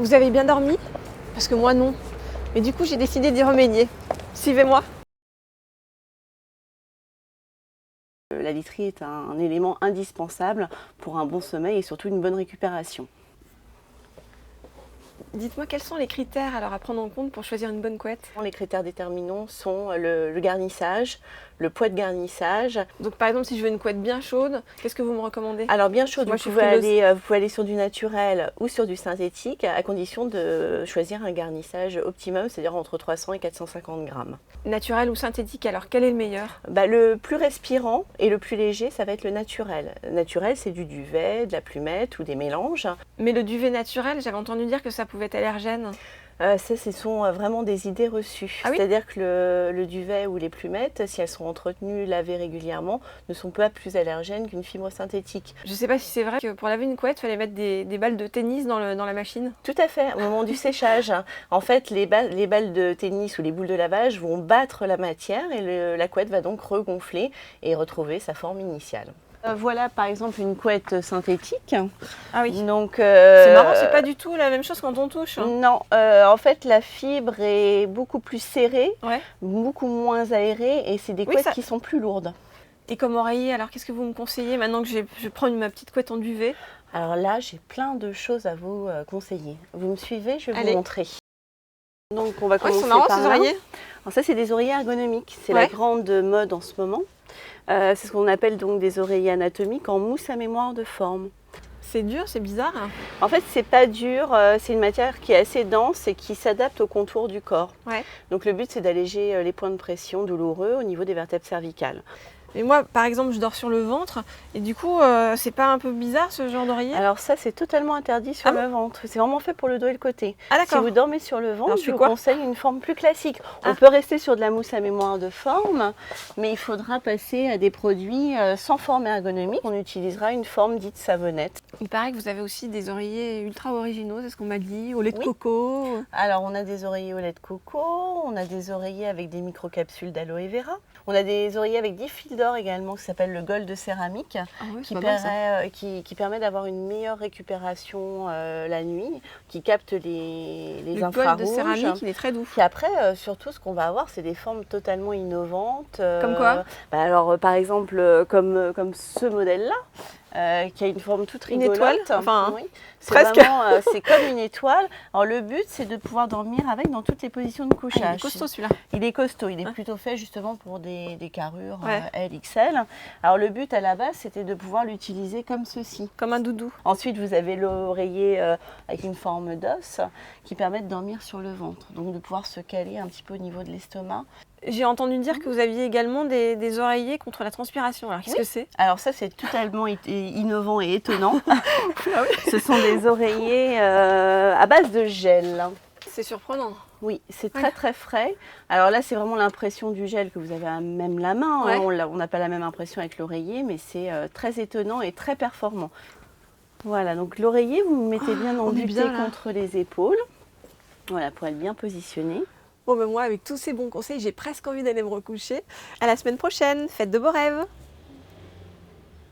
Vous avez bien dormi? Parce que moi non. Et du coup j'ai décidé d'y remédier. Suivez-moi. La literie est un élément indispensable pour un bon sommeil et surtout une bonne récupération. Dites-moi quels sont les critères alors à prendre en compte pour choisir une bonne couette? Les critères déterminants sont le garnissage, le poids de garnissage. Donc par exemple si je veux une couette bien chaude, qu'est-ce que vous me recommandez? Alors bien chaude, Moi, vous pouvez aller sur du naturel ou sur du synthétique à condition de choisir un garnissage optimum, c'est-à-dire entre 300 et 450 grammes. Naturel ou synthétique, alors quel est le meilleur? Le plus respirant et le plus léger, ça va être le naturel. Naturel, c'est du duvet, de la plumette ou des mélanges. Mais le duvet naturel, j'avais entendu dire que ça pouvait être allergène. Ça, ce sont vraiment des idées reçues. Ah oui? C'est-à-dire que le duvet ou les plumettes, si elles sont entretenues, lavées régulièrement, ne sont pas plus allergènes qu'une fibre synthétique. Je sais pas si c'est vrai que pour laver une couette, il fallait mettre des balles de tennis dans la machine. Tout à fait, au moment du séchage. En fait, les balles de tennis ou les boules de lavage vont battre la matière et la couette va donc regonfler et retrouver sa forme initiale. Voilà par exemple une couette synthétique. Ah oui. Donc, c'est marrant, c'est pas du tout la même chose quand on touche. Non, en fait la fibre est beaucoup plus serrée, Ouais. beaucoup moins aérée et c'est des couettes qui sont plus lourdes. Et comme oreiller, alors qu'est-ce que vous me conseillez maintenant que je prends ma petite couette en duvet? Alors là, j'ai plein de choses à vous conseiller. Vous me suivez, je vais vous montrer. Donc on va commencer marrant, par ces là. oreillers. Alors ça, c'est des oreillers ergonomiques. C'est la grande mode en ce moment. C'est ce qu'on appelle donc des oreillers anatomiques en mousse à mémoire de forme. C'est dur, c'est bizarre. En fait, c'est pas dur, c'est une matière qui est assez dense et qui s'adapte au contour du corps. Ouais. Donc le but, c'est d'alléger les points de pression douloureux au niveau des vertèbres cervicales. Et moi, par exemple, je dors sur le ventre et du coup, c'est pas un peu bizarre ce genre d'oreiller? Alors ça, c'est totalement interdit sur le ventre. C'est vraiment fait pour le dos et le côté. Ah d'accord. Si vous dormez sur le ventre, alors, je vous conseille une forme plus classique. On peut rester sur de la mousse à mémoire de forme, mais il faudra passer à des produits sans forme ergonomique. On utilisera une forme dite savonnette. Il paraît que vous avez aussi des oreillers ultra originaux, c'est ce qu'on m'a dit, au lait de coco. Alors on a des oreillers au lait de coco, on a des oreillers avec des microcapsules d'aloe vera. On a des oreillers avec 10 fils d'or également qui s'appelle le gold de céramique, qui permet d'avoir une meilleure récupération la nuit, qui capte les infrarouges. Le gold de céramique, il est très doux. Puis après, surtout, ce qu'on va avoir, c'est des formes totalement innovantes. Comme quoi? Alors, par exemple, comme ce modèle-là. Qui a une forme toute rigolote. Une étoile, enfin, oui. presque. C'est comme une étoile. Alors le but, c'est de pouvoir dormir avec dans toutes les positions de couchage. Il est costaud celui-là. Il est costaud, il est plutôt fait justement pour des carrures LXL. Alors le but à la base, c'était de pouvoir l'utiliser comme ceci. Comme un doudou. Ensuite, vous avez l'oreiller avec une forme d'os qui permet de dormir sur le ventre. Donc de pouvoir se caler un petit peu au niveau de l'estomac. J'ai entendu dire que vous aviez également des oreillers contre la transpiration. Alors qu'est-ce que c'est? Alors ça, c'est totalement innovant et étonnant. Ce sont des oreillers à base de gel. C'est surprenant. Oui, c'est très très frais. Alors là, c'est vraiment l'impression du gel que vous avez à même la main. On n'a pas la même impression avec l'oreiller, mais c'est très étonnant et très performant. Voilà, donc l'oreiller, vous le mettez bien embuté contre les épaules. Voilà, pour être bien positionné. Bon, ben moi, avec tous ces bons conseils, j'ai presque envie d'aller me recoucher. À la semaine prochaine, faites de beaux rêves!